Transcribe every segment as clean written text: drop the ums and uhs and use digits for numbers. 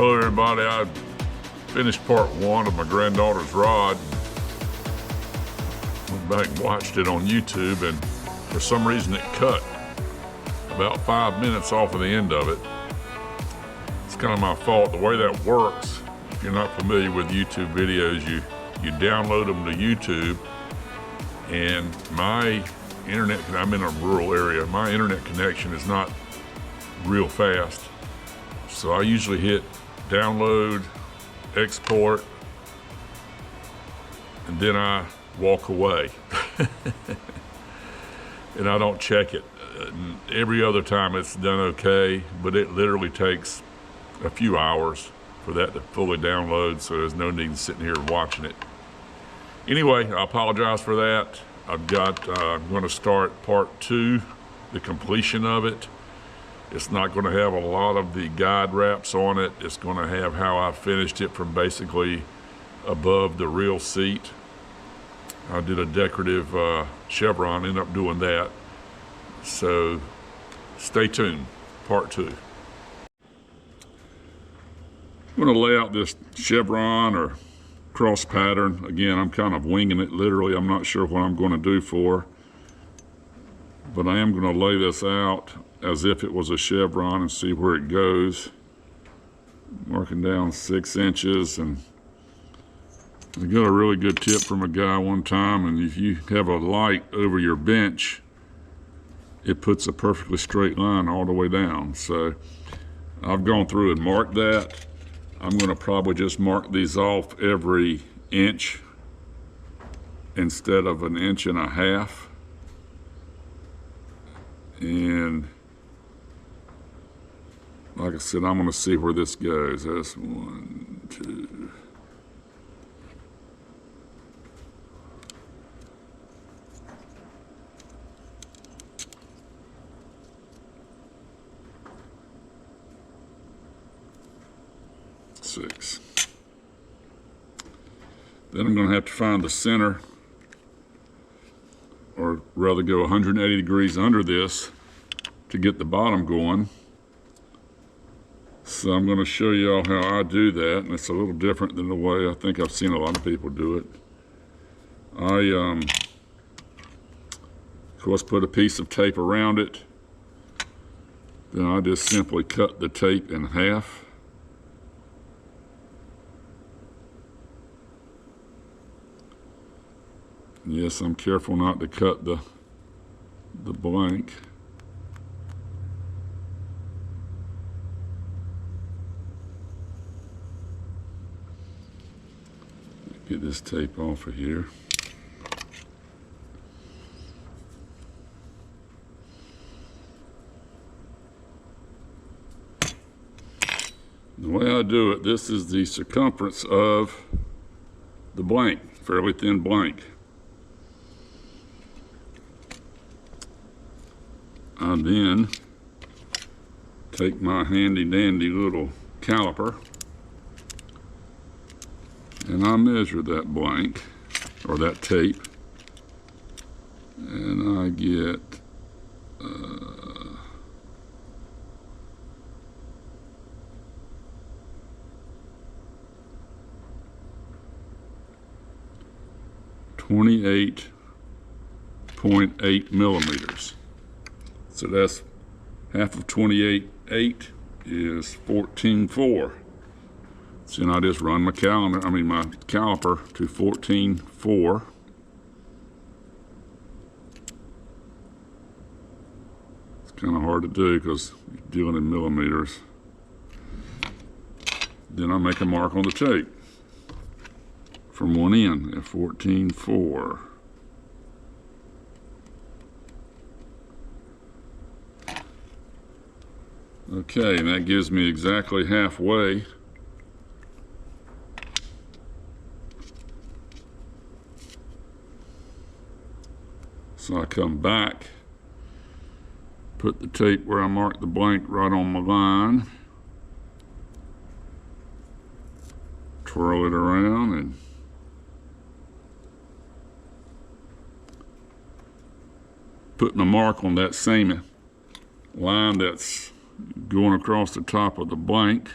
Hello everybody, I finished part one of my granddaughter's rod. Went back and watched it on YouTube, and for some reason it cut about 5 minutes off of the end of it. It's kind of my fault. The way that works, if you're not familiar with YouTube videos, you download them to YouTube, and my internet, I'm in a rural area, my internet connection is not real fast. So I usually hit download, export, and then I walk away. And I don't check it. Every other time it's done okay, but it literally takes a few hours for that to fully download, so there's no need in sitting here watching it. Anyway, I apologize for that. I'm going to start part two, the completion of it. It's not going to have a lot of the guide wraps on it. It's going to have how I finished it from basically above the real seat. I did a decorative chevron, ended up doing that. So stay tuned, part two. I'm going to lay out this chevron or cross pattern. Again, I'm kind of winging it literally. I'm not sure what I'm going to do for, but I am going to lay this out as if it was a chevron and see where it goes. Marking down 6 inches, and I got a really good tip from a guy one time, and if you have a light over your bench, it puts a perfectly straight line all the way down. So I've gone through and marked that. I'm going to probably just mark these off every inch instead of 1.5 inches. And like I said, I'm going to see where this goes. That's 1, 2. Six. Then I'm going to have to find the center, or rather go 180 degrees under this to get the bottom going. So I'm going to show you all how I do that, and it's a little different than the way I think I've seen a lot of people do it. I, of course, put a piece of tape around it. Then I just simply cut the tape in half. Yes, I'm careful not to cut the blank. Get this tape off of here. The way I do it, this is the circumference of the blank, fairly thin blank. I then take my handy dandy little caliper and I measure that blank, or that tape, and I get 28.8 millimeters. So that's half of 28.8 is 14.4. So then I just run my my caliper to 14.4. It's kind of hard to do because you're dealing in millimeters. Then I make a mark on the tape from one end at 14.4. Okay, and that gives me exactly halfway. So I come back, put the tape where I marked the blank right on my line, twirl it around, and put my mark on that same line that's going across the top of the blank.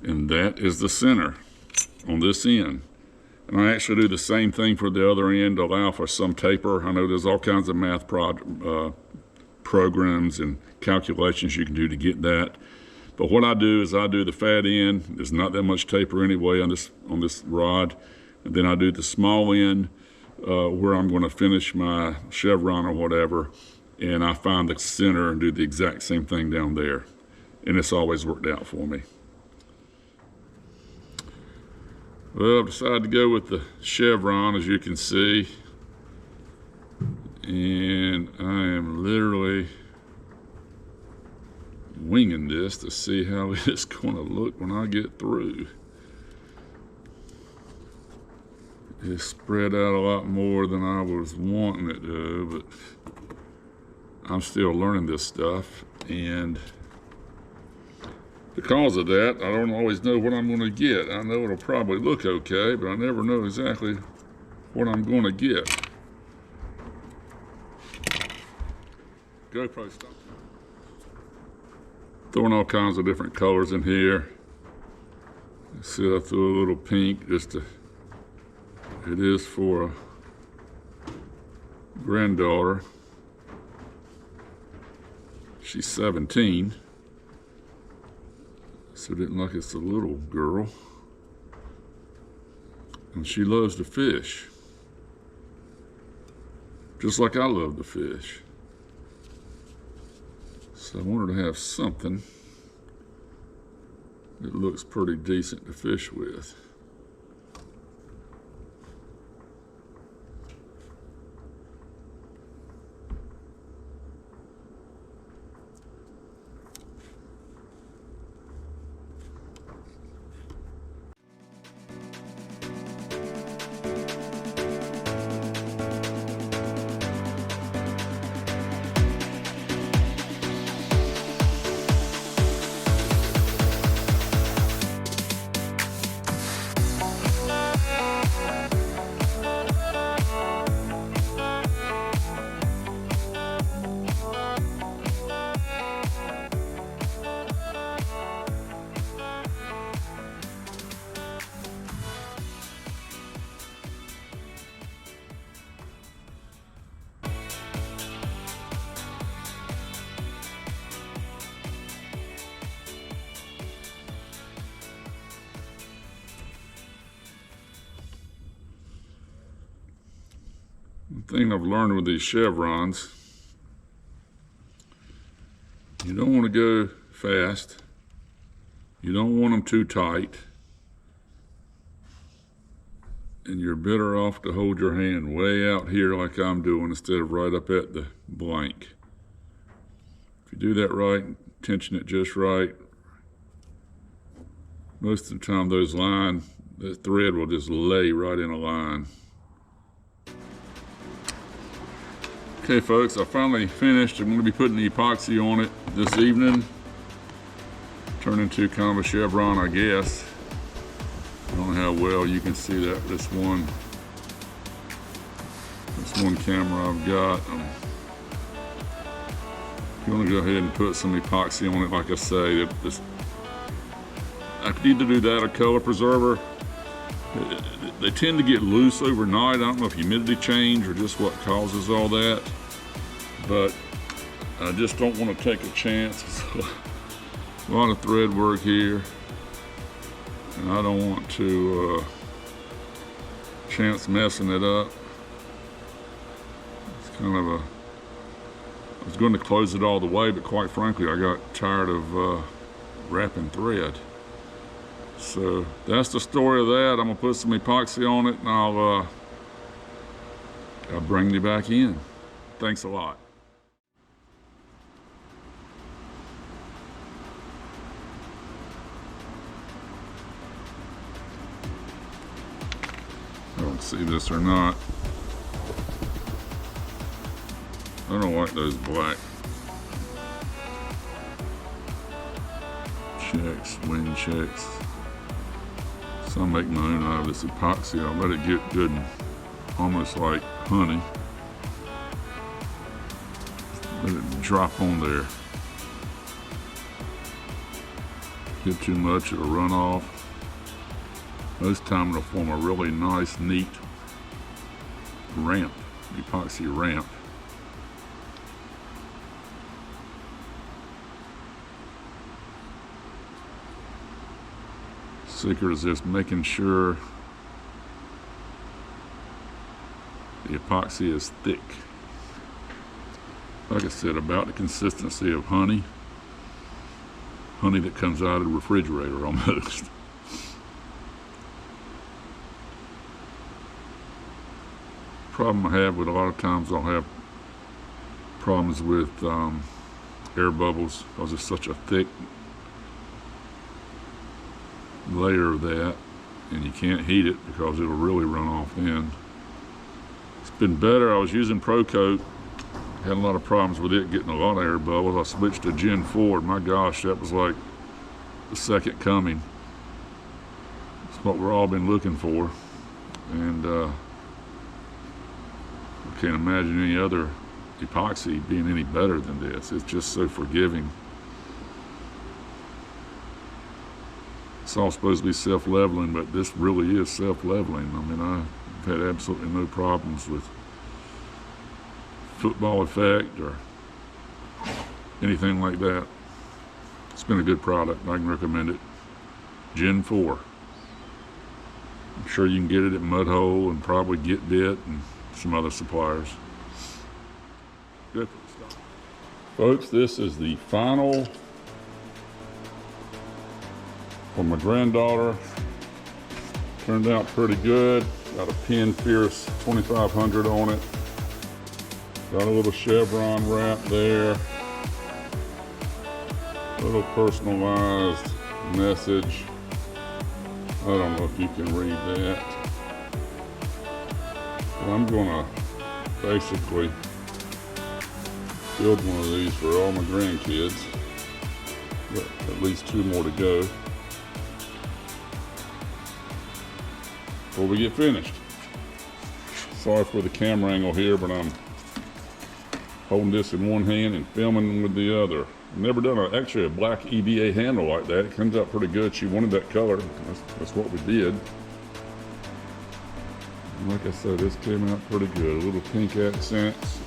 And that is the center on this end. And I actually do the same thing for the other end to allow for some taper. I know there's all kinds of math programs and calculations you can do to get that. But what I do is I do the fat end. There's not that much taper anyway on this rod. And then I do the small end where I'm going to finish my chevron or whatever. And I find the center and do the exact same thing down there. And it's always worked out for me. Well, I've decided to go with the chevron, as you can see. And I am literally winging this to see how it's going to look when I get through. It's spread out a lot more than I was wanting it to, but I'm still learning this stuff, and because of that, I don't always know what I'm going to get. I know it'll probably look okay, but I never know exactly what I'm going to get. GoPro stop. Throwing all kinds of different colors in here. See, I threw a little pink just to, it is for a granddaughter. She's 17. So it didn't like it's a little girl. And she loves to fish. Just like I love to fish. So I wanted to have something that looks pretty decent to fish with. One thing I've learned with these chevrons, you don't want to go fast. You don't want them too tight. And you're better off to hold your hand way out here like I'm doing instead of right up at the blank. If you do that right, tension it just right, most of the time the thread will just lay right in a line. Okay folks, I finally finished. I'm going to be putting the epoxy on it this evening. Turn into kind of a chevron, I guess. I don't know how well you can see that. This one camera I've got. I'm going to go ahead and put some epoxy on it. Like I say, I could either do that or color preserver. They tend to get loose overnight. I don't know if humidity change or just what causes all that, but I just don't want to take a chance. A lot of thread work here, and I don't want to chance messing it up. It's kind of I was going to close it all the way, but quite frankly, I got tired of wrapping thread. So that's the story of that. I'm gonna put some epoxy on it, and I'll bring you back in. Thanks a lot. I don't see this or not. I don't like those black checks, wing checks. So I'll make my own out of this epoxy. I'll let it get good and almost like honey. Let it drop on there. Hit too much, it'll run off. Most time it'll form a really nice, neat ramp, epoxy ramp. Secret is just making sure the epoxy is thick. Like I said, about the consistency of honey. Honey that comes out of the refrigerator almost. Problem I have with a lot of times I'll have problems with air bubbles because it's such a thick layer of that, and you can't heat it because it'll really run off then. It's been better. I was using Pro Coat, had a lot of problems with it getting a lot of air bubbles. I switched to Gen 4. My gosh, that was like the second coming. It's what we've all been looking for, and I can't imagine any other epoxy being any better than this. It's just so forgiving. It's all supposed to be self-leveling, but this really is self-leveling. I mean, I've had absolutely no problems with football effect or anything like that. It's been a good product. I can recommend it. Gen 4. I'm sure you can get it at Mudhole and probably Get Bit and some other suppliers. Good. Folks, this is the final for my granddaughter. Turned out pretty good. Got a Penn Fierce 2500 on it. Got a little chevron wrap there. A little personalized message. I don't know if you can read that. But I'm gonna basically build one of these for all my grandkids. Got at least 2 more to go before we get finished. Sorry for the camera angle here, but I'm holding this in one hand and filming with the other. I've never done actually a black EVA handle like that. It comes out pretty good. She wanted that color. That's what we did. And like I said, this came out pretty good. A little pink accents.